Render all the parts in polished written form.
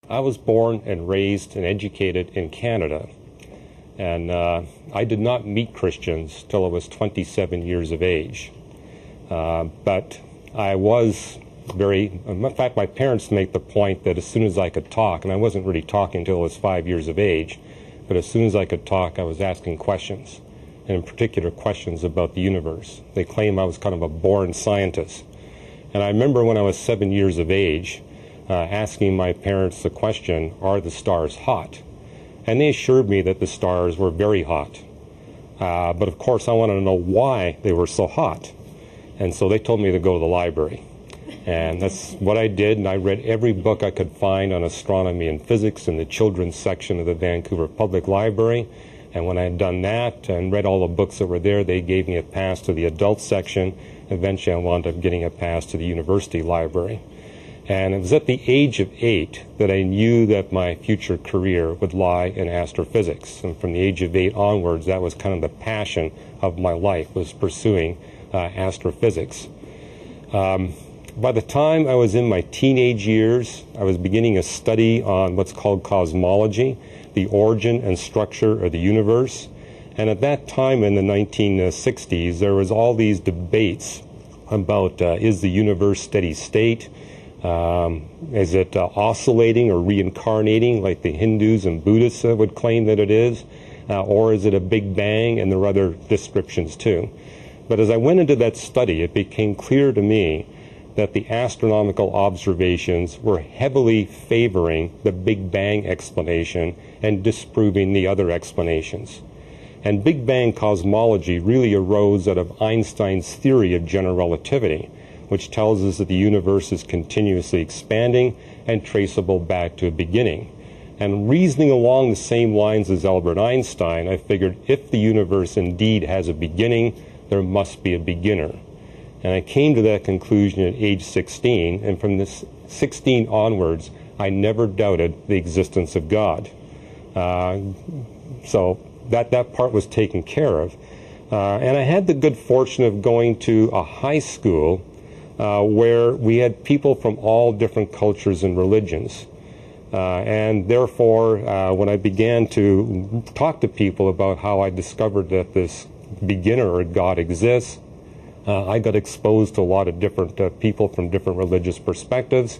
I was born and raised and educated in Canada, and I did not meet Christians till I was 27 years of age. But I was in fact, my parents make the point that as soon as I could talk, and I wasn't really talking until I was 5 years of age, but as soon as I could talk, I was asking questions, and in particular questions about the universe. They claim I was kind of a born scientist. And I remember when I was 7 years of age, asking my parents the question, are the stars hot? And they assured me that the stars were very hot. But of course I wanted to know why they were so hot. And so they told me to go to the library. And that's what I did, and I read every book I could find on astronomy and physics in the children's section of the Vancouver Public Library. And when I had done that and read all the books that were there, they gave me a pass to the adult section. Eventually I wound up getting a pass to the university library. And it was at the age of 8 that I knew that my future career would lie in astrophysics. And from the age of 8 onwards, that was kind of the passion of my life, was pursuing astrophysics. By the time I was in my teenage years, I was beginning a study on what's called cosmology, the origin and structure of the universe. And at that time in the 1960s, there was all these debates about is the universe steady state? Is it oscillating or reincarnating like the Hindus and Buddhists would claim that it is? Or is it a big bang? And there are other descriptions too. But as I went into that study, it became clear to me that the astronomical observations were heavily favoring the Big Bang explanation and disproving the other explanations. And Big Bang cosmology really arose out of Einstein's theory of general relativity, which tells us that the universe is continuously expanding and traceable back to a beginning. And reasoning along the same lines as Albert Einstein, I figured if the universe indeed has a beginning, there must be a beginner. And I came to that conclusion at age 16, and from this 16 onwards, I never doubted the existence of God. So that part was taken care of. And I had the good fortune of going to a high school where we had people from all different cultures and religions. And therefore, when I began to talk to people about how I discovered that this beginner or God exists, I got exposed to a lot of different people from different religious perspectives.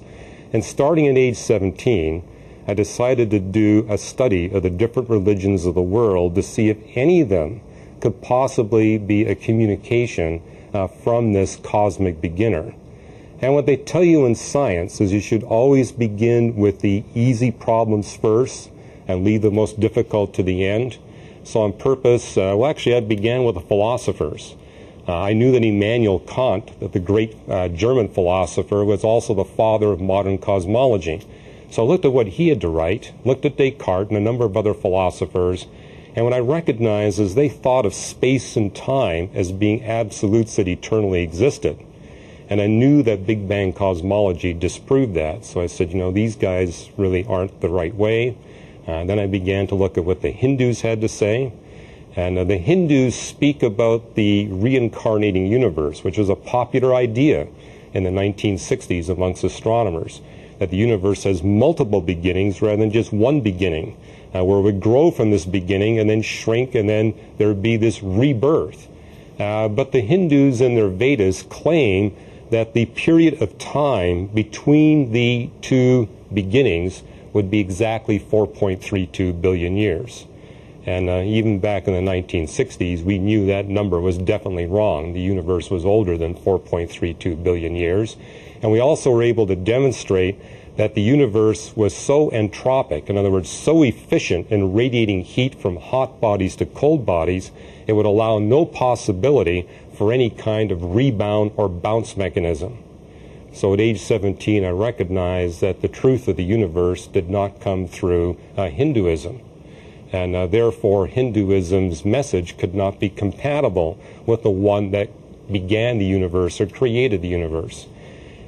And starting at age 17, I decided to do a study of the different religions of the world to see if any of them could possibly be a communication from this cosmic beginner. And what they tell you in science is you should always begin with the easy problems first and leave the most difficult to the end. So on purpose, actually I began with the philosophers. I knew that Immanuel Kant, that the great German philosopher, was also the father of modern cosmology. So I looked at what he had to write, looked at Descartes and a number of other philosophers, and what I recognized is they thought of space and time as being absolutes that eternally existed. And I knew that Big Bang cosmology disproved that. So I said, these guys really aren't the right way. Then I began to look at what the Hindus had to say. And the Hindus speak about the reincarnating universe, which was a popular idea in the 1960s amongst astronomers, that the universe has multiple beginnings rather than just one beginning, where it would grow from this beginning and then shrink, and then there would be this rebirth. But the Hindus in their Vedas claim that the period of time between the two beginnings would be exactly 4.32 billion years. And even back in the 1960s, we knew that number was definitely wrong. The universe was older than 4.32 billion years. And we also were able to demonstrate that the universe was so entropic, in other words, so efficient in radiating heat from hot bodies to cold bodies, it would allow no possibility for any kind of rebound or bounce mechanism. So at age 17, I recognized that the truth of the universe did not come through Hinduism. And therefore, Hinduism's message could not be compatible with the one that began the universe or created the universe.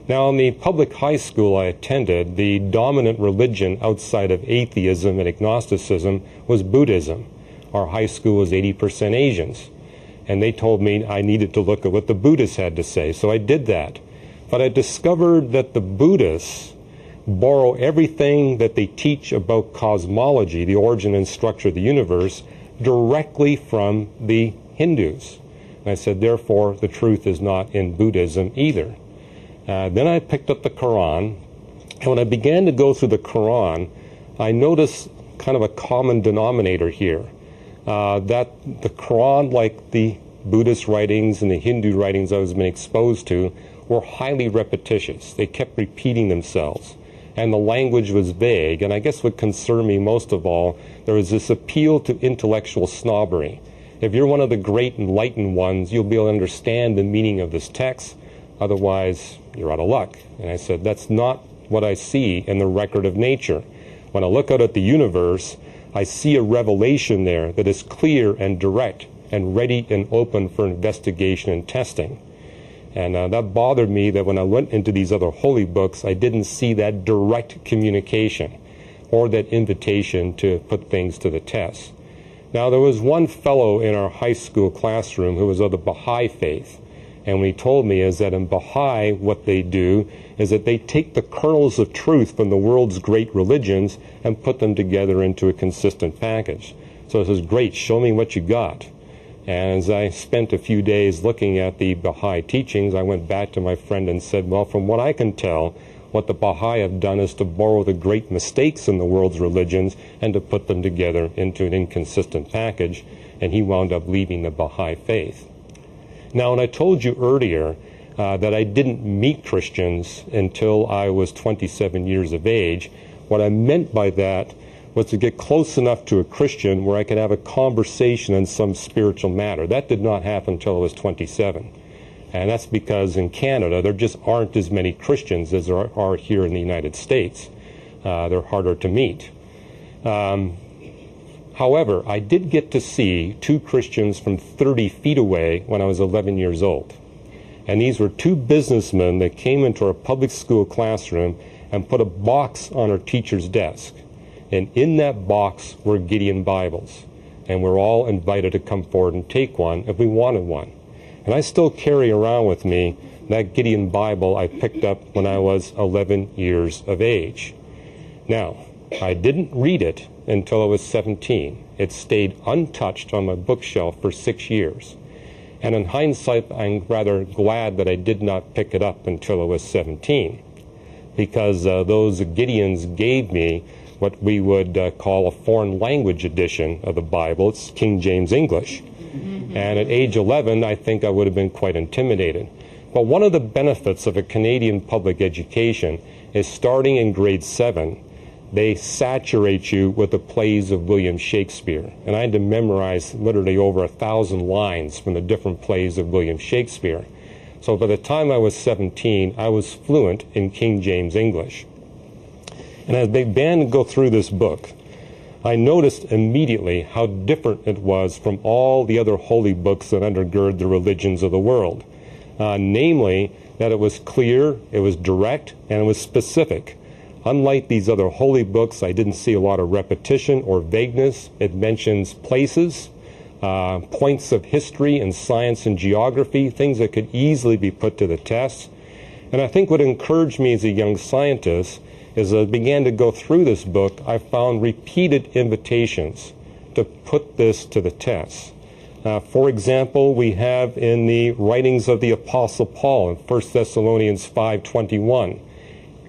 Now, in the public high school I attended, the dominant religion outside of atheism and agnosticism was Buddhism. Our high school was 80% Asians. And they told me I needed to look at what the Buddhists had to say. So I did that. But I discovered that the Buddhists borrow everything that they teach about cosmology, the origin and structure of the universe, directly from the Hindus. And I said, therefore, the truth is not in Buddhism either. Then I picked up the Quran, and when I began to go through the Quran, I noticed kind of a common denominator here, that the Quran, like the Buddhist writings and the Hindu writings I was been exposed to, were highly repetitious. They kept repeating themselves, and the language was vague. And I guess what concerned me most of all, there was this appeal to intellectual snobbery. If you're one of the great enlightened ones, you'll be able to understand the meaning of this text. Otherwise, you're out of luck. And I said, that's not what I see in the record of nature. When I look out at the universe, I see a revelation there that is clear and direct and ready and open for investigation and testing. And that bothered me, that when I went into these other holy books, I didn't see that direct communication or that invitation to put things to the test. Now, there was one fellow in our high school classroom who was of the Baha'i faith. And what he told me is that in Baha'i, what they do is that they take the kernels of truth from the world's great religions and put them together into a consistent package. So I says, great, show me what you got. And as I spent a few days looking at the Baha'i teachings, I went back to my friend and said, well, from what I can tell, what the Baha'i have done is to borrow the great mistakes in the world's religions and to put them together into an inconsistent package. And he wound up leaving the Baha'i faith. Now, when I told you earlier that I didn't meet Christians until I was 27 years of age, what I meant by that was to get close enough to a Christian where I could have a conversation on some spiritual matter. That did not happen until I was 27. And that's because in Canada, there just aren't as many Christians as there are here in the United States. They're harder to meet. However, I did get to see two Christians from 30 feet away when I was 11 years old. And these were two businessmen that came into our public school classroom and put a box on our teacher's desk. And in that box were Gideon Bibles. And we're all invited to come forward and take one if we wanted one. And I still carry around with me that Gideon Bible I picked up when I was 11 years of age. Now, I didn't read it until I was 17. It stayed untouched on my bookshelf for 6 years. And in hindsight, I'm rather glad that I did not pick it up until I was 17, because those Gideons gave me what we would call a foreign language edition of the Bible. It's King James English. And at age 11, I think I would have been quite intimidated. But one of the benefits of a Canadian public education is starting in grade 7, they saturate you with the plays of William Shakespeare. And I had to memorize literally over 1,000 lines from the different plays of William Shakespeare. So by the time I was 17, I was fluent in King James English. And as I began to go through this book, I noticed immediately how different it was from all the other holy books that undergird the religions of the world. Namely, that it was clear, it was direct, and it was specific. Unlike these other holy books, I didn't see a lot of repetition or vagueness. It mentions places, points of history and science and geography, things that could easily be put to the test. And I think what encouraged me as a young scientist is, as I began to go through this book, I found repeated invitations to put this to the test. For example, we have in the writings of the Apostle Paul in 1 Thessalonians 5:21,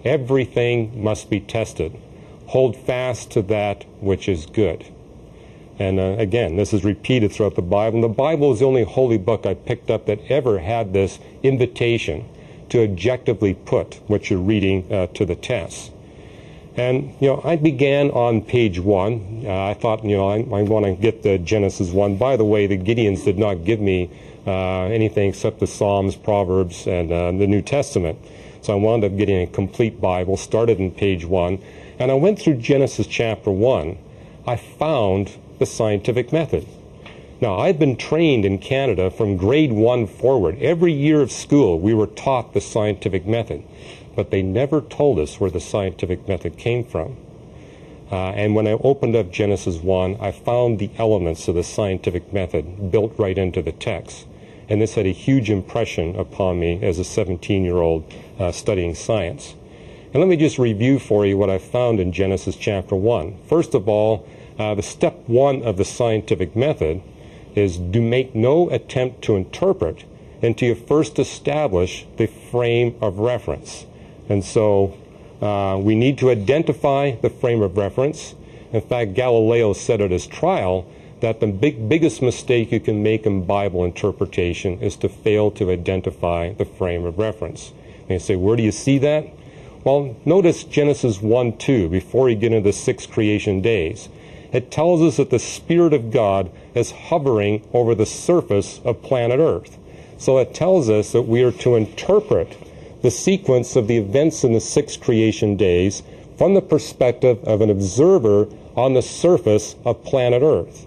everything must be tested. Hold fast to that which is good. And again, this is repeated throughout the Bible. And the Bible is the only holy book I picked up that ever had this invitation to objectively put what you're reading to the test. And, I began on page 1. I thought, I want to get the Genesis 1. By the way, the Gideons did not give me anything except the Psalms, Proverbs, and the New Testament. So I wound up getting a complete Bible, started in page 1, and I went through Genesis chapter 1. I found the scientific method. Now, I've been trained in Canada from grade 1 forward. Every year of school, we were taught the scientific method, but they never told us where the scientific method came from. And when I opened up Genesis 1, I found the elements of the scientific method built right into the text. And this had a huge impression upon me as a 17-year-old studying science. And let me just review for you what I found in Genesis chapter 1. First of all, the step 1 of the scientific method is to make no attempt to interpret until you first establish the frame of reference. And so we need to identify the frame of reference. In fact, Galileo said at his trial that the biggest mistake you can make in Bible interpretation is to fail to identify the frame of reference. And you say, where do you see that? Well, notice Genesis 1:2, before you get into the 6 creation days. It tells us that the Spirit of God is hovering over the surface of planet Earth. So it tells us that we are to interpret the sequence of the events in the 6 creation days from the perspective of an observer on the surface of planet Earth.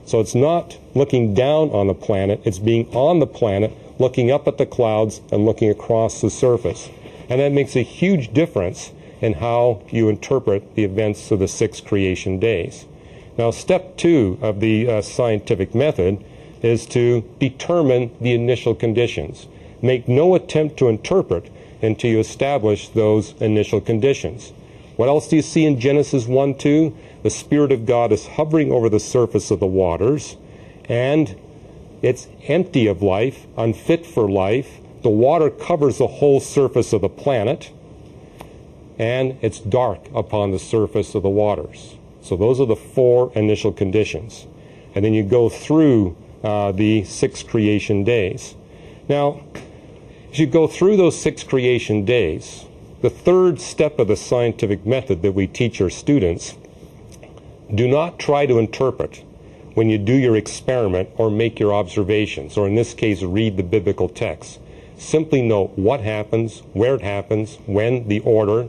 So it's not looking down on the planet, it's being on the planet, looking up at the clouds and looking across the surface. And that makes a huge difference in how you interpret the events of the 6 creation days. Now, step 2 of the scientific method is to determine the initial conditions. Make no attempt to interpret until you establish those initial conditions. What else do you see in Genesis 1:2? The Spirit of God is hovering over the surface of the waters, and it's empty of life, unfit for life. The water covers the whole surface of the planet, and it's dark upon the surface of the waters. So those are the 4 initial conditions. And then you go through the 6 creation days. Now, as you go through those 6 creation days, the 3rd step of the scientific method that we teach our students, do not try to interpret when you do your experiment or make your observations, or in this case, read the biblical text. Simply note what happens, where it happens, when, the order,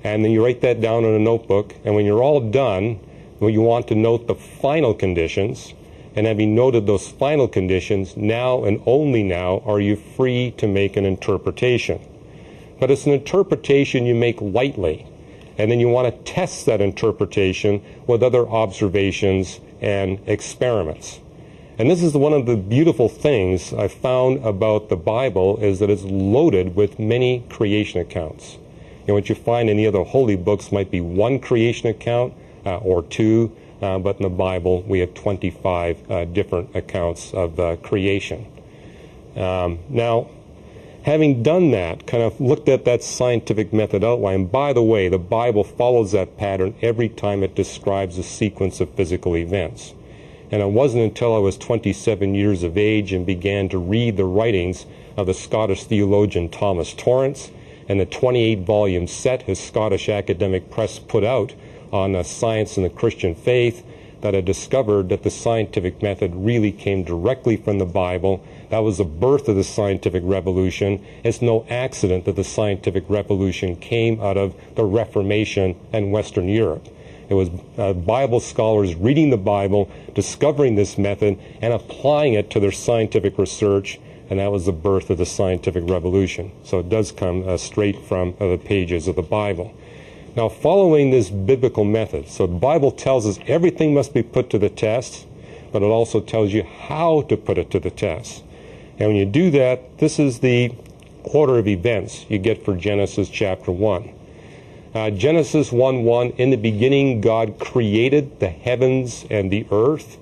and then you write that down in a notebook. And when you're all done, well, you want to note the final conditions. And having noted those final conditions, now and only now are you free to make an interpretation. But it's an interpretation you make lightly. And then you want to test that interpretation with other observations and experiments. And this is one of the beautiful things I found about the Bible, is that it's loaded with many creation accounts. And what you find in the other holy books might be 1 creation account or 2, but in the Bible we have 25 different accounts of creation. Now, having done that, kind of looked at that scientific method outline, by the way, the Bible follows that pattern every time it describes a sequence of physical events. And it wasn't until I was 27 years of age and began to read the writings of the Scottish theologian Thomas Torrance and the 28-volume set his Scottish Academic Press put out on science and the Christian faith that I discovered that the scientific method really came directly from the Bible. That was the birth of the scientific revolution. It's no accident that the scientific revolution came out of the Reformation and Western Europe. It was Bible scholars reading the Bible, discovering this method, and applying it to their scientific research, and that was the birth of the scientific revolution. So it does come straight from the pages of the Bible. Now, following this biblical method, so the Bible tells us everything must be put to the test, but it also tells you how to put it to the test. And when you do that, this is the order of events you get for Genesis chapter 1. Genesis 1:1, in the beginning God created the heavens and the earth.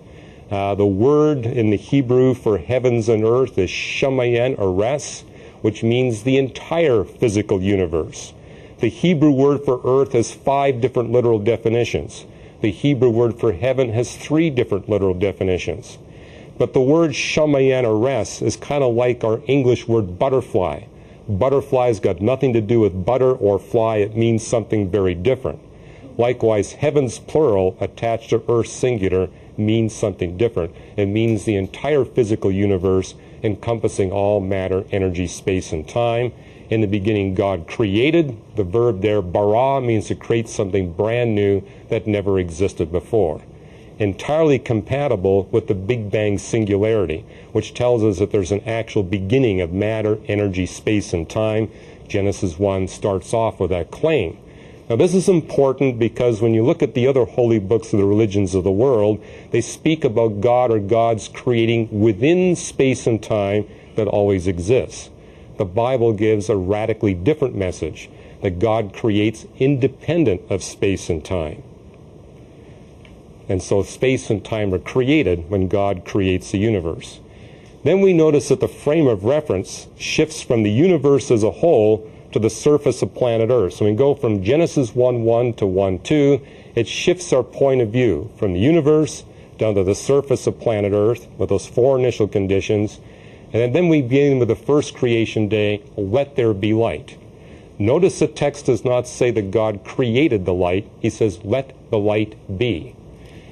The word in the Hebrew for heavens and earth is shamayan ares, which means the entire physical universe. The Hebrew word for earth has 5 different literal definitions. The Hebrew word for heaven has 3 different literal definitions. But the word shamayan ares is kind of like our English word butterfly. Butterfly's got nothing to do with butter or fly. It means something very different. Likewise, heavens plural attached to earth singular means something different. It means the entire physical universe encompassing all matter, energy, space, and time. In the beginning, God created. The verb there, bara, means to create something brand new that never existed before. Entirely compatible with the Big Bang singularity, which tells us that there's an actual beginning of matter, energy, space, and time. Genesis 1 starts off with that claim. Now, this is important because when you look at the other holy books of the religions of the world, they speak about God or gods creating within space and time that always exists. The Bible gives a radically different message, that God creates independent of space and time. And so space and time are created when God creates the universe. Then we notice that the frame of reference shifts from the universe as a whole to the surface of planet Earth. So we go from Genesis 1:1 to 1:2. It shifts our point of view from the universe down to the surface of planet Earth with those four initial conditions. And then we begin with the first creation day, let there be light. Notice the text does not say that God created the light. He says, let the light be.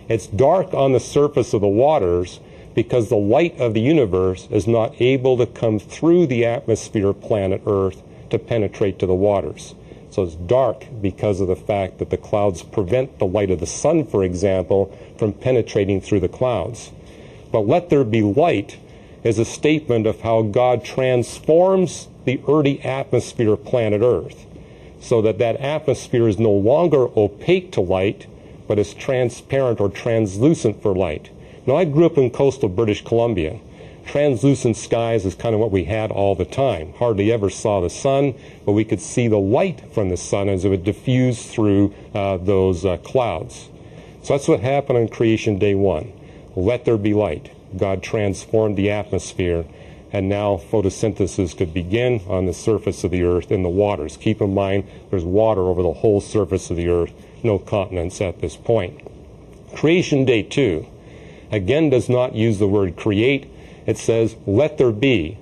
It's dark on the surface of the waters because the light of the universe is not able to come through the atmosphere of planet Earth to penetrate to the waters. So it's dark because of the fact that the clouds prevent the light of the sun, for example, from penetrating through the clouds. But let there be light is a statement of how God transforms the earthy atmosphere of planet Earth so that that atmosphere is no longer opaque to light, but is transparent or translucent for light. Now, I grew up in coastal British Columbia. Translucent skies is kind of what we had all the time. Hardly ever saw the sun, but we could see the light from the sun as it would diffuse through those clouds. So that's what happened on creation day 1. Let there be light. God transformed the atmosphere, and now photosynthesis could begin on the surface of the earth in the waters. Keep in mind, there's water over the whole surface of the earth, no continents at this point. Creation day 2, again, does not use the word create. It says, let there be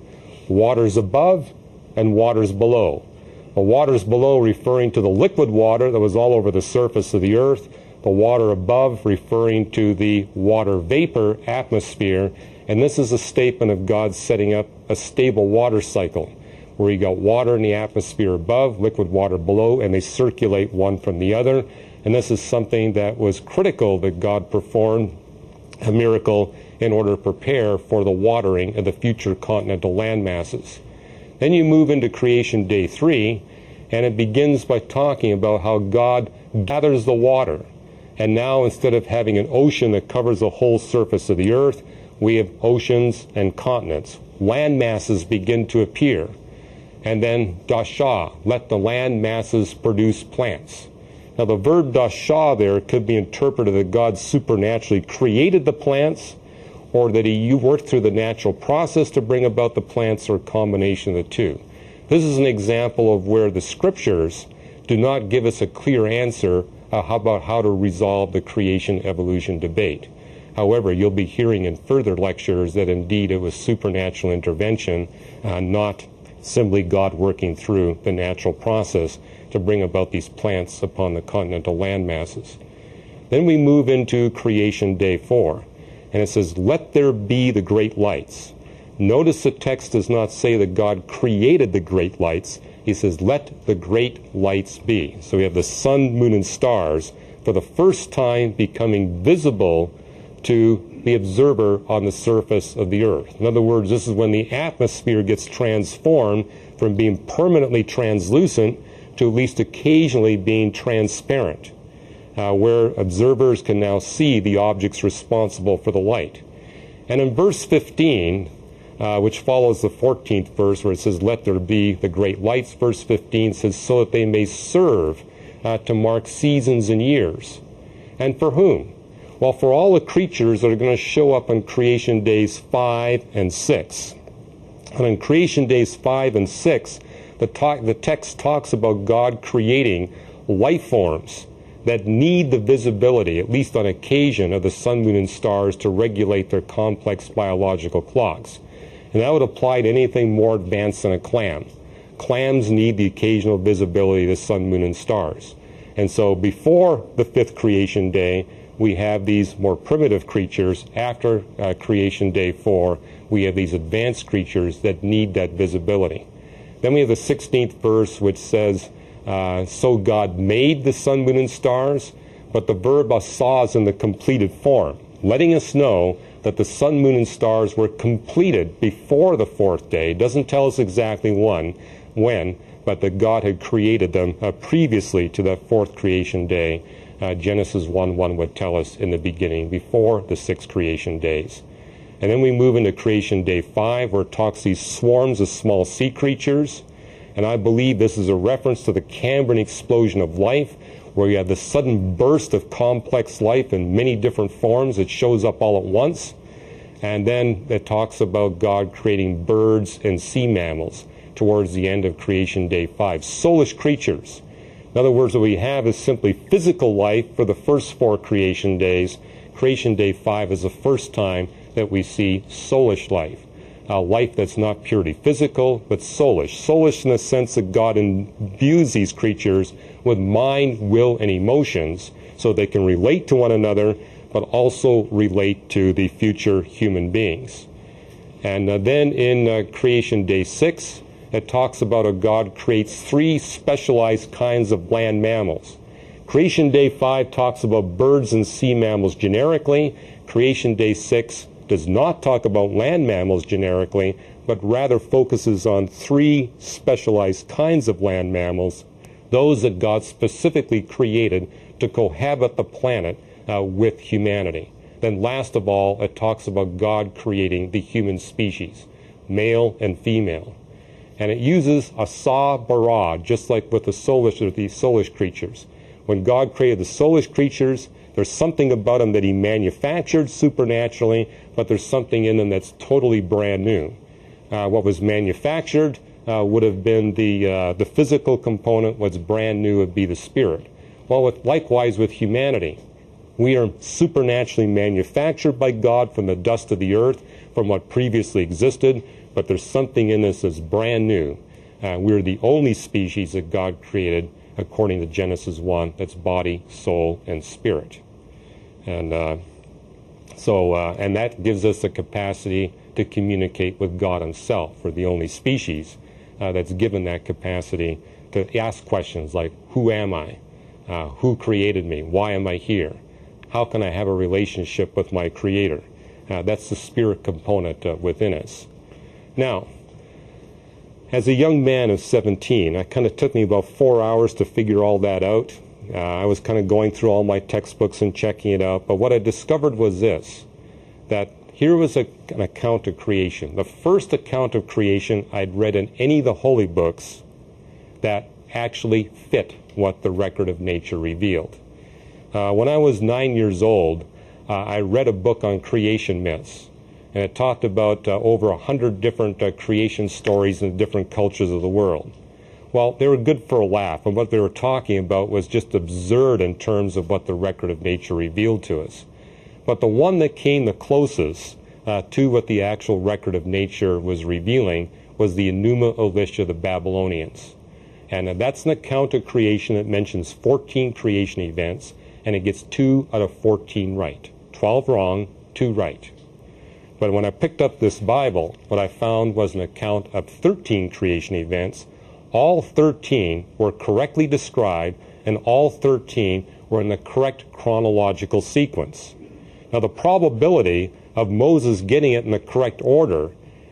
waters above and waters below. The waters below referring to the liquid water that was all over the surface of the earth, the water above referring to the water vapor atmosphere, and this is a statement of God setting up a stable water cycle where you got water in the atmosphere above, liquid water below, and they circulate one from the other. And this is something that was critical that God performed, a miracle, in order to prepare for the watering of the future continental land masses. Then you move into creation day 3, and it begins by talking about how God gathers the water. And now, instead of having an ocean that covers the whole surface of the earth, we have oceans and continents. Land masses begin to appear. And then dasha, let the land masses produce plants. Now the verb dasha there could be interpreted that God supernaturally created the plants, or that he worked through the natural process to bring about the plants, or a combination of the two. This is an example of where the scriptures do not give us a clear answer about how to resolve the creation-evolution debate. However, you'll be hearing in further lectures that indeed it was supernatural intervention, not simply God working through the natural process to bring about these plants upon the continental land masses. Then we move into creation day 4. And it says, let there be the great lights. Notice the text does not say that God created the great lights. He says, let the great lights be. So we have the sun, moon, and stars for the first time becoming visible to the observer on the surface of the earth. In other words, this is when the atmosphere gets transformed from being permanently translucent to at least occasionally being transparent, where observers can now see the objects responsible for the light. And in verse 15, which follows the 14th verse, where it says, let there be the great lights, verse 15 says, so that they may serve to mark seasons and years. And for whom? Well, for all the creatures that are going to show up on creation days 5 and 6. And on creation days 5 and 6, the text talks about God creating life forms that need the visibility, at least on occasion, of the sun, moon, and stars to regulate their complex biological clocks. And that would apply to anything more advanced than a clam. Clams need the occasional visibility of the sun, moon, and stars. And so before the 5th creation day, we have these more primitive creatures. After creation day 4, we have these advanced creatures that need that visibility. Then we have the 16th verse, which says, so God made the sun, moon, and stars, but the verb asa is in the completed form, letting us know that the sun, moon, and stars were completed before the 4th day. It doesn't tell us exactly when, but that God had created them previously to that 4th creation day. Genesis 1:1 would tell us in the beginning, before the 6 creation days. And then we move into creation day 5, where it talks these swarms of small sea creatures. And I believe this is a reference to the Cambrian explosion of life, where you have this sudden burst of complex life in many different forms. It shows up all at once. And then it talks about God creating birds and sea mammals towards the end of creation day 5. Soulish creatures. In other words, what we have is simply physical life for the first 4 creation days. Creation day 5 is the first time that we see soulish life. Life that's not purely physical, but soulish. Soulish in the sense that God imbues these creatures with mind, will, and emotions so they can relate to one another, but also relate to the future human beings. And then in creation day 6, it talks about how God creates 3 specialized kinds of land mammals. Creation day 5 talks about birds and sea mammals generically. Creation day 6 does not talk about land mammals generically, but rather focuses on 3 specialized kinds of land mammals, those that God specifically created to cohabit the planet with humanity. Then last of all, it talks about God creating the human species, male and female. And it uses asa bara, just like with the soulish creatures. When God created the soulish creatures, there's something about them that he manufactured supernaturally, but there's something in them that's totally brand new. What was manufactured would have been the physical component. What's brand new would be the spirit. Well, likewise with humanity. We are supernaturally manufactured by God from the dust of the earth, from what previously existed, but there's something in us that's brand new. We're the only species that God created, according to Genesis 1, that's body, soul, and spirit. And and that gives us the capacity to communicate with God himself. We're the only species that's given that capacity to ask questions like, who am I? Who created me? Why am I here? How can I have a relationship with my Creator? That's the spirit component within us. Now, as a young man of 17, it kind of took me about 4 hours to figure all that out. I was kind of going through all my textbooks and checking it out. But what I discovered was this, that here was an account of creation. The first account of creation I'd read in any of the holy books that actually fit what the record of nature revealed. When I was 9 years old, I read a book on creation myths. And it talked about over 100 different creation stories in different cultures of the world. Well, they were good for a laugh, and what they were talking about was just absurd in terms of what the record of nature revealed to us. But the one that came the closest to what the actual record of nature was revealing was the Enuma Elish of the Babylonians. And that's an account of creation that mentions 14 creation events, and it gets 2 out of 14 right. 12 wrong, 2 right. But when I picked up this Bible, what I found was an account of 13 creation events. All 13 were correctly described, and all 13 were in the correct chronological sequence. Now, the probability of Moses getting it in the correct order,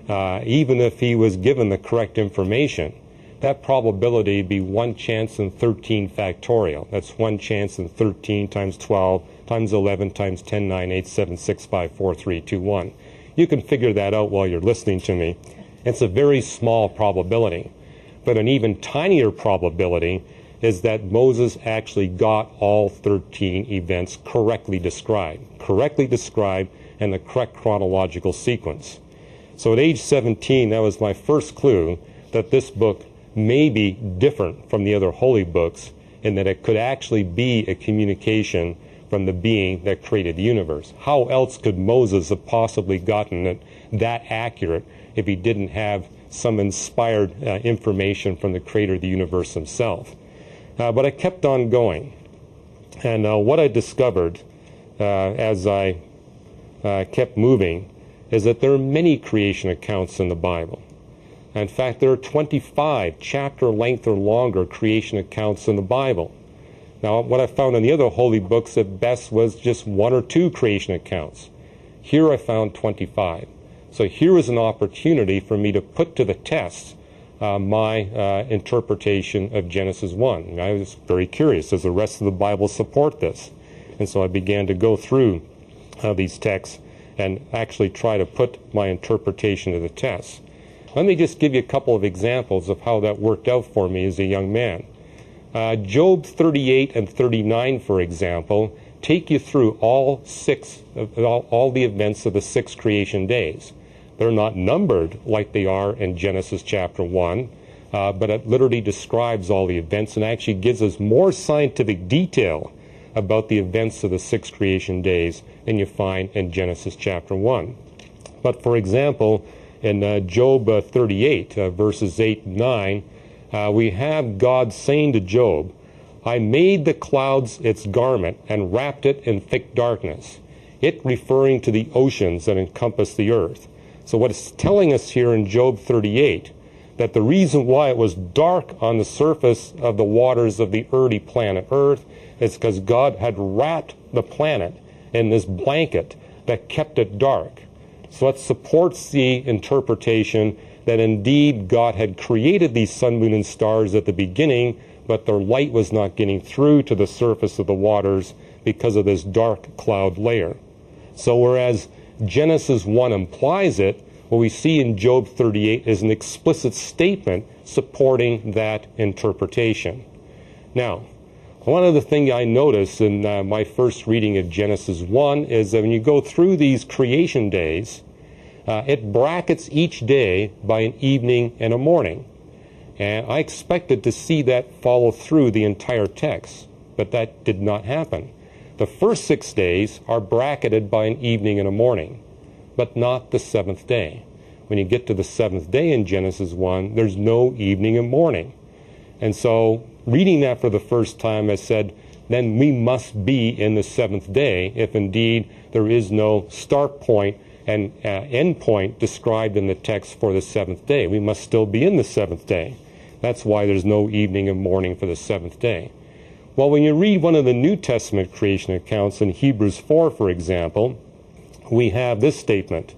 even if he was given the correct information, that probability would be 1 chance in 13 factorial. That's 1 chance in 13 times 12 times 11 times 10, 9, 8, 7, 6, 5, 4, 3, 2, 1. You can figure that out while you're listening to me. It's a very small probability. But an even tinier probability is that Moses actually got all 13 events correctly described in the correct chronological sequence. So at age 17, that was my first clue that this book may be different from the other holy books in that it could actually be a communication from the being that created the universe. How else could Moses have possibly gotten it that accurate if he didn't have some inspired information from the creator of the universe himself? But I kept on going. And what I discovered as I kept moving is that there are many creation accounts in the Bible. In fact, there are 25 chapter length or longer creation accounts in the Bible. Now, what I found in the other holy books at best was just 1 or 2 creation accounts. Here I found 25. So here was an opportunity for me to put to the test my interpretation of Genesis 1. And I was very curious, does the rest of the Bible support this? And so I began to go through these texts and actually try to put my interpretation to the test. Let me just give you a couple of examples of how that worked out for me as a young man. Job 38 and 39, for example, take you through all the events of the 6 creation days. They're not numbered like they are in Genesis chapter 1, but it literally describes all the events and actually gives us more scientific detail about the events of the 6 creation days than you find in Genesis chapter 1. But for example, in Job 38, verses 8 and 9, we have God saying to Job, I made the clouds its garment and wrapped it in thick darkness, it referring to the oceans that encompass the earth. So what it's telling us here in Job 38, that the reason why it was dark on the surface of the waters of the early planet Earth is because God had wrapped the planet in this blanket that kept it dark. So it supports the interpretation that indeed God had created these sun, moon, and stars at the beginning, but their light was not getting through to the surface of the waters because of this dark cloud layer. So whereas Genesis 1 implies it, what we see in Job 38 is an explicit statement supporting that interpretation. Now, one of the things I noticed in my first reading of Genesis 1 is that when you go through these creation days, it brackets each day by an evening and a morning. And I expected to see that follow through the entire text, but that did not happen. The first 6 days are bracketed by an evening and a morning, but not the 7th day. When you get to the 7th day in Genesis 1, there's no evening and morning. And so, reading that for the first time, I said, then we must be in the 7th day if indeed there is no start point and end point described in the text for the 7th day. We must still be in the 7th day. That's why there's no evening and morning for the 7th day. Well, when you read one of the New Testament creation accounts in Hebrews 4, for example, we have this statement.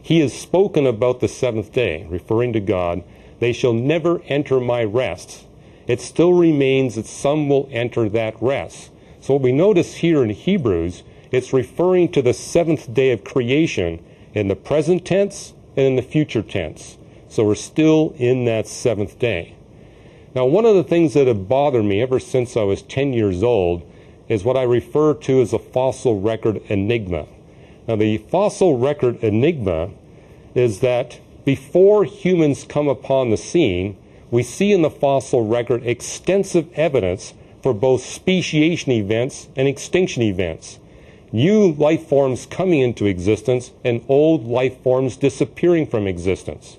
He has spoken about the 7th day, referring to God. They shall never enter my rest. It still remains that some will enter that rest. So what we notice here in Hebrews, it's referring to the 7th day of creation in the present tense and in the future tense. So we're still in that 7th day. Now, one of the things that have bothered me ever since I was 10 years old is what I refer to as a fossil record enigma. Now, the fossil record enigma is that before humans come upon the scene, we see in the fossil record extensive evidence for both speciation events and extinction events. New life forms coming into existence and old life forms disappearing from existence.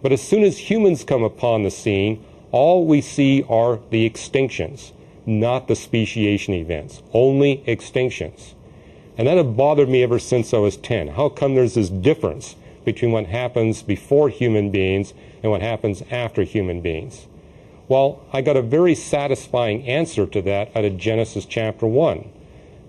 But as soon as humans come upon the scene, all we see are the extinctions, not the speciation events, only extinctions. And that had bothered me ever since I was 10. How come there's this difference between what happens before human beings and what happens after human beings? Well, I got a very satisfying answer to that out of Genesis chapter 1.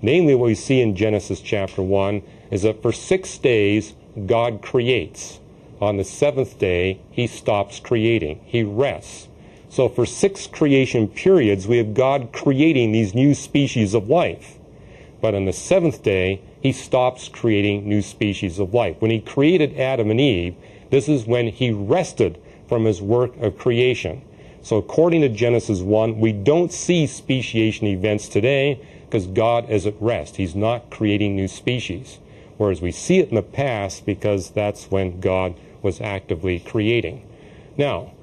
Namely, what we see in Genesis chapter 1 is that for 6 days, God creates. On the 7th day, he stops creating. He rests. So for 6 creation periods, we have God creating these new species of life. But on the 7th day, he stops creating new species of life. When he created Adam and Eve, this is when he rested from his work of creation. So according to Genesis 1, we don't see speciation events today because God is at rest. He's not creating new species. Whereas we see it in the past because that's when God was actively creating. Now,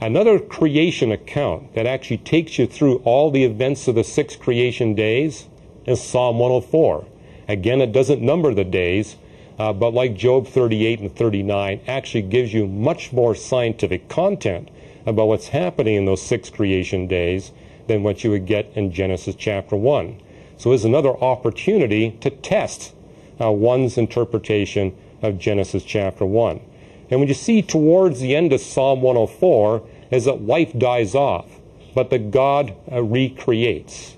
another creation account that actually takes you through all the events of the 6 creation days is Psalm 104. Again, it doesn't number the days, but like Job 38 and 39, actually gives you much more scientific content about what's happening in those 6 creation days than what you would get in Genesis chapter 1. So there's another opportunity to test one's interpretation of Genesis chapter 1. And when you see towards the end of Psalm 104 is that life dies off, but that God recreates.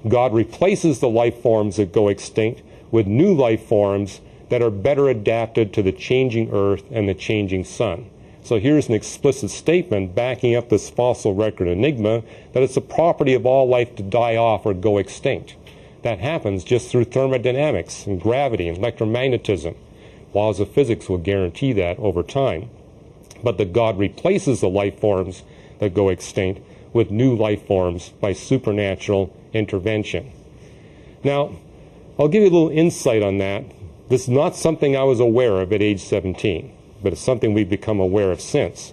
God replaces the life forms that go extinct with new life forms that are better adapted to the changing earth and the changing sun. So here's an explicit statement backing up this fossil record enigma that it's the property of all life to die off or go extinct. That happens just through thermodynamics and gravity and electromagnetism. Laws of physics will guarantee that over time. but that God replaces the life forms that go extinct with new life forms by supernatural intervention. Now, I'll give you a little insight on that. This is not something I was aware of at age 17, but it's something we've become aware of since.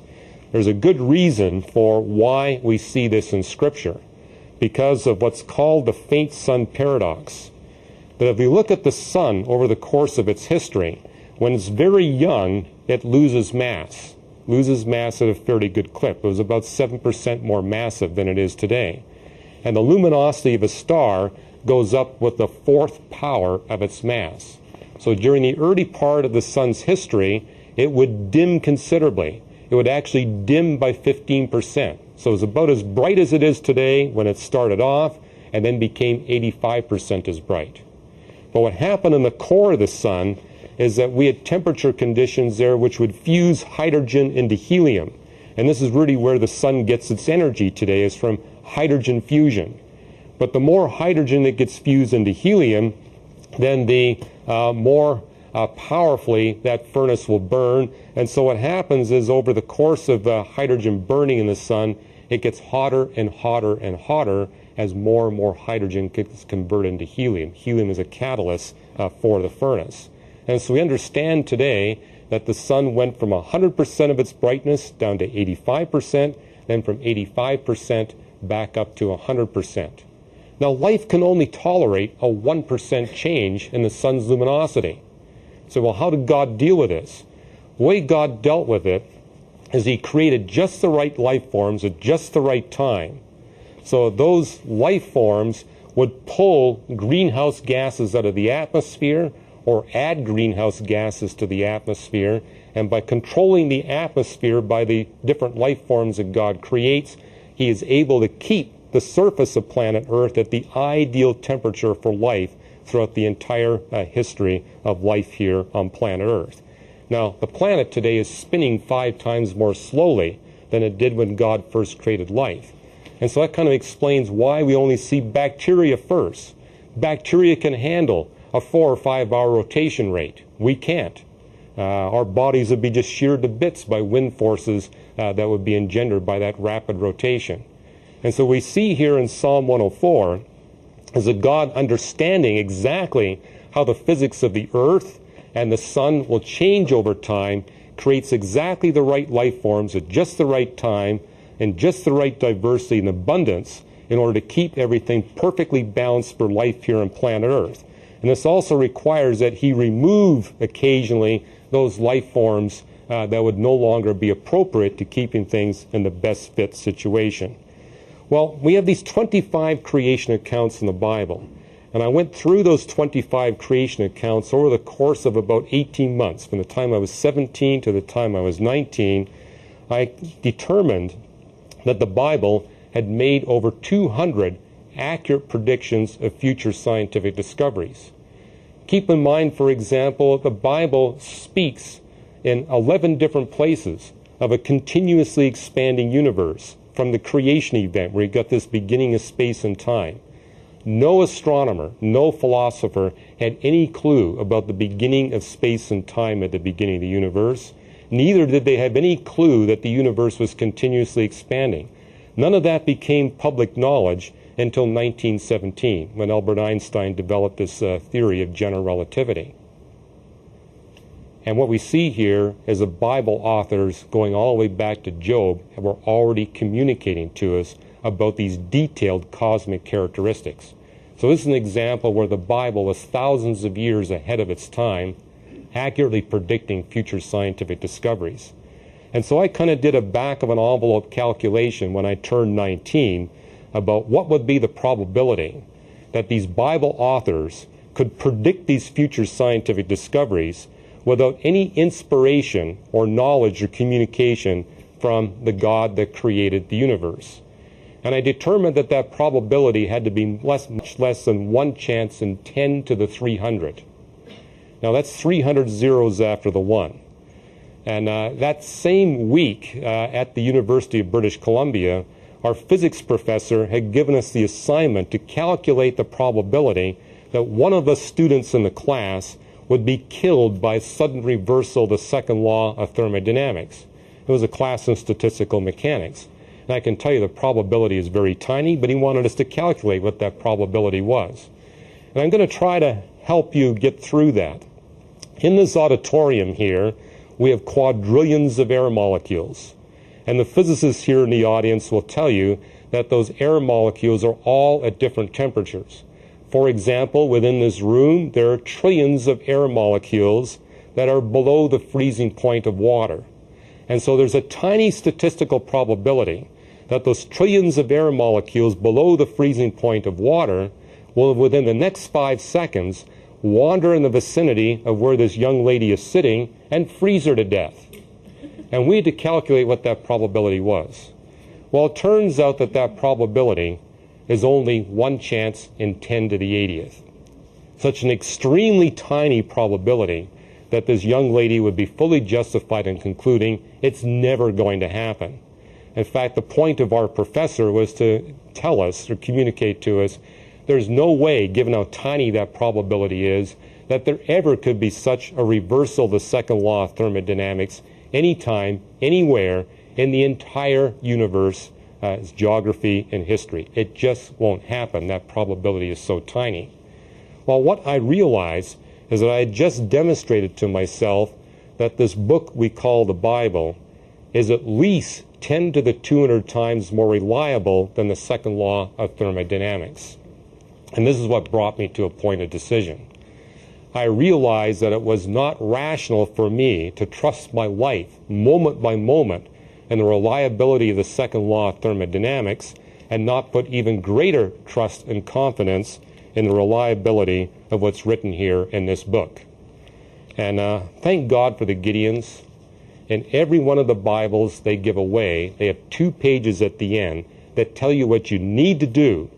There's a good reason for why we see this in Scripture, because of what's called the faint sun paradox. That if we look at the sun over the course of its history, when it's very young, it loses mass at a fairly good clip. It was about 7% more massive than it is today. And the luminosity of a star goes up with the fourth power of its mass. So during the early part of the sun's history, it would dim considerably. It would actually dim by 15%. So it's about as bright as it is today when it started off, and then became 85% as bright. But what happened in the core of the sun is that we had temperature conditions there which would fuse hydrogen into helium. And this is really where the sun gets its energy today, is from hydrogen fusion. But the more hydrogen that gets fused into helium, then the more powerfully that furnace will burn. And so what happens is, over the course of hydrogen burning in the sun, it gets hotter and hotter and hotter as more and more hydrogen gets converted into helium. Helium is a catalyst for the furnace. And so we understand today that the sun went from 100% of its brightness down to 85%, then from 85% back up to 100%. Now, life can only tolerate a 1% change in the sun's luminosity. So, well, how did God deal with this? The way God dealt with it is He created just the right life forms at just the right time. So those life forms would pull greenhouse gases out of the atmosphere, or add greenhouse gases to the atmosphere, and by controlling the atmosphere by the different life forms that God creates, He is able to keep the surface of planet Earth at the ideal temperature for life throughout the entire history of life here on planet Earth. Now, the planet today is spinning 5 times more slowly than it did when God first created life. And so that kind of explains why we only see bacteria first. Bacteria can handle a 4 or 5 hour rotation rate. We can't. Our bodies would be just sheared to bits by wind forces that would be engendered by that rapid rotation. And so we see here in Psalm 104 is a God understanding exactly how the physics of the earth and the sun will change over time, creates exactly the right life forms at just the right time and just the right diversity and abundance in order to keep everything perfectly balanced for life here on planet Earth. And this also requires that He remove occasionally those life forms that would no longer be appropriate to keeping things in the best fit situation. Well, we have these 25 creation accounts in the Bible. And I went through those 25 creation accounts over the course of about 18 months. From the time I was 17 to the time I was 19, I determined that the Bible had made over 200 accurate predictions of future scientific discoveries. Keep in mind, for example, the Bible speaks in 11 different places of a continuously expanding universe from the creation event where you got this beginning of space and time. No astronomer, no philosopher had any clue about the beginning of space and time at the beginning of the universe. Neither did they have any clue that the universe was continuously expanding. None of that became public knowledge until 1917, when Albert Einstein developed this theory of general relativity. And what we see here is the Bible authors, going all the way back to Job, were already communicating to us about these detailed cosmic characteristics. So this is an example where the Bible was thousands of years ahead of its time, accurately predicting future scientific discoveries. And so I kind of did a back of an envelope calculation when I turned 19 about what would be the probability that these Bible authors could predict these future scientific discoveries without any inspiration or knowledge or communication from the God that created the universe. And I determined that that probability had to be much less than 1 chance in 10 to the 300. Now that's 300 zeros after the 1. And that same week at the University of British Columbia, our physics professor had given us the assignment to calculate the probability that one of the students in the class would be killed by sudden reversal of the second law of thermodynamics. And It was a class in statistical mechanics. And I can tell you the probability is very tiny, but he wanted us to calculate what that probability was. And I'm going to try to help you get through that. In this auditorium here, we have quadrillions of air molecules. And the physicists here in the audience will tell you that those air molecules are all at different temperatures. For example, within this room, there are trillions of air molecules that are below the freezing point of water. And so there's a tiny statistical probability that those trillions of air molecules below the freezing point of water will, within the next 5 seconds, wander in the vicinity of where this young lady is sitting and freeze her to death. And we had to calculate what that probability was. Well, it turns out that that probability is only 1 chance in 10 to the 80th. Such an extremely tiny probability that this young lady would be fully justified in concluding it's never going to happen. In fact, the point of our professor was to tell us or communicate to us there's no way, given how tiny that probability is, that there ever could be such a reversal of the second law of thermodynamics anytime, anywhere in the entire universe, geography and history. It just won't happen. That probability is so tiny. Well, what I realized is that I had just demonstrated to myself that this book we call the Bible is at least 10 to the 200 times more reliable than the second law of thermodynamics. And this is what brought me to a point of decision. I realized that it was not rational for me to trust my life moment by moment in the reliability of the second law of thermodynamics and not put even greater trust and confidence in the reliability of what's written here in this book. And thank God for the Gideons. In every one of the Bibles they give away, they have 2 pages at the end that tell you what you need to do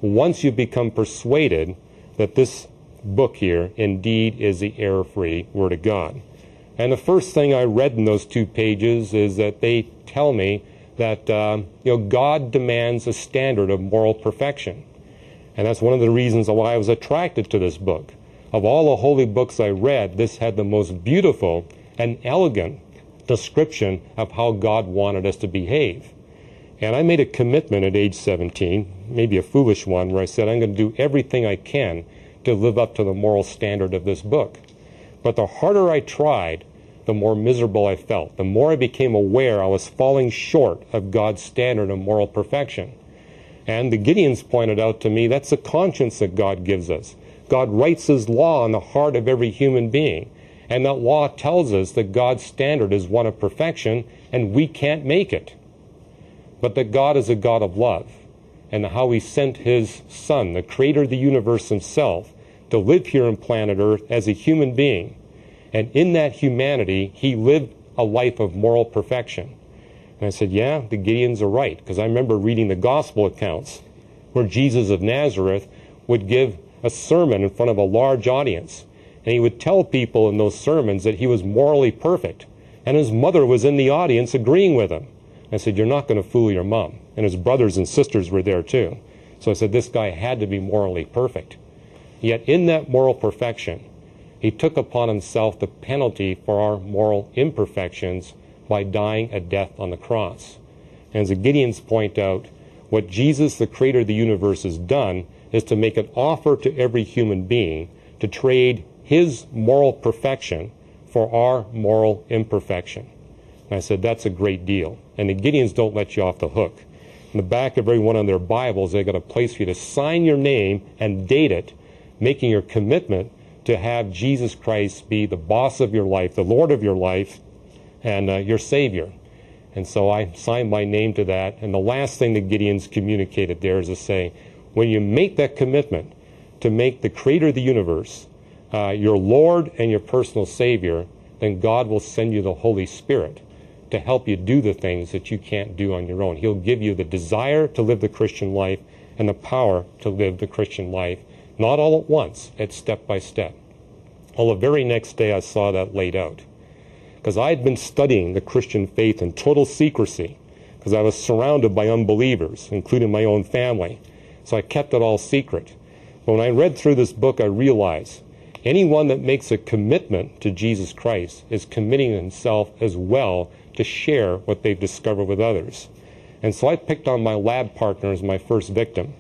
once you become persuaded that this book here indeed is the error-free Word of God. And the first thing I read in those 2 pages is that they tell me that God demands a standard of moral perfection. And that's one of the reasons why I was attracted to this book. Of all the holy books I read, this had the most beautiful and elegant description of how God wanted us to behave. And I made a commitment at age 17, maybe a foolish one, where I said I'm going to do everything I can to live up to the moral standard of this book. But the harder I tried, the more miserable I felt. The more I became aware I was falling short of God's standard of moral perfection. And the Gideons pointed out to me that's the conscience that God gives us. God writes His law on the heart of every human being. And that law tells us that God's standard is one of perfection and we can't make it. But that God is a God of love. And how He sent His Son, the creator of the universe Himself, to live here on planet Earth as a human being. And in that humanity, He lived a life of moral perfection. And I said, yeah, the Gideons are right. Because I remember reading the gospel accounts where Jesus of Nazareth would give a sermon in front of a large audience. And He would tell people in those sermons that He was morally perfect. And His mother was in the audience agreeing with Him. I said, you're not going to fool your mom. And His brothers and sisters were there too. So I said, this guy had to be morally perfect. Yet in that moral perfection, He took upon Himself the penalty for our moral imperfections by dying a death on the cross. And as the Gideons point out, what Jesus, the creator of the universe, has done is to make an offer to every human being to trade His moral perfection for our moral imperfection. And I said, that's a great deal. And the Gideons don't let you off the hook. In the back of every one of their Bibles, they've got a place for you to sign your name and date it, making your commitment to have Jesus Christ be the boss of your life, the Lord of your life, and your Savior. And so I signed my name to that. And the last thing the Gideons communicated there is to say, when you make that commitment to make the creator of the universe your Lord and your personal Savior, then God will send you the Holy Spirit to help you do the things that you can't do on your own. He'll give you the desire to live the Christian life and the power to live the Christian life, not all at once, it's step by step. Well, the very next day I saw that laid out. Because I had been studying the Christian faith in total secrecy, because I was surrounded by unbelievers, including my own family. So I kept it all secret. But when I read through this book, I realized anyone that makes a commitment to Jesus Christ is committing himself as well to share what they've discovered with others. And so I picked on my lab partner as my first victim.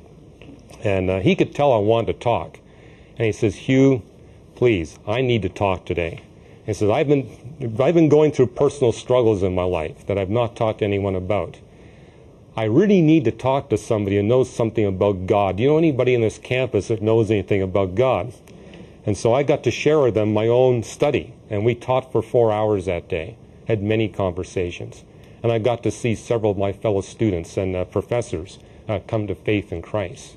And he could tell I wanted to talk. And he says, Hugh, please, I need to talk today. He says, I've been going through personal struggles in my life that I've not talked to anyone about. I really need to talk to somebody who knows something about God. Do you know anybody in this campus that knows anything about God? And so I got to share with them my own study. And we taught for 4 hours that day, had many conversations. And I got to see several of my fellow students and professors come to faith in Christ.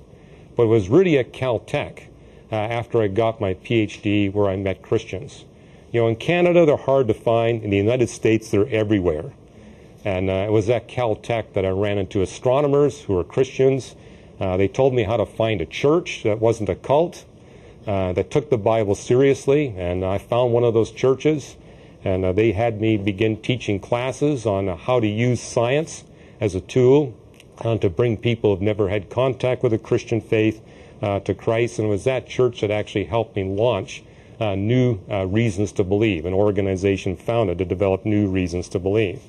But it was really at Caltech, after I got my PhD, where I met Christians. You know, in Canada, they're hard to find. In the United States, they're everywhere. And it was at Caltech that I ran into astronomers who were Christians. They told me how to find a church that wasn't a cult, that took the Bible seriously. And I found one of those churches. And they had me begin teaching classes on how to use science as a tool to bring people who've never had contact with the Christian faith to Christ. And it was that church that actually helped me launch New Reasons to Believe, an organization founded to develop new reasons to believe.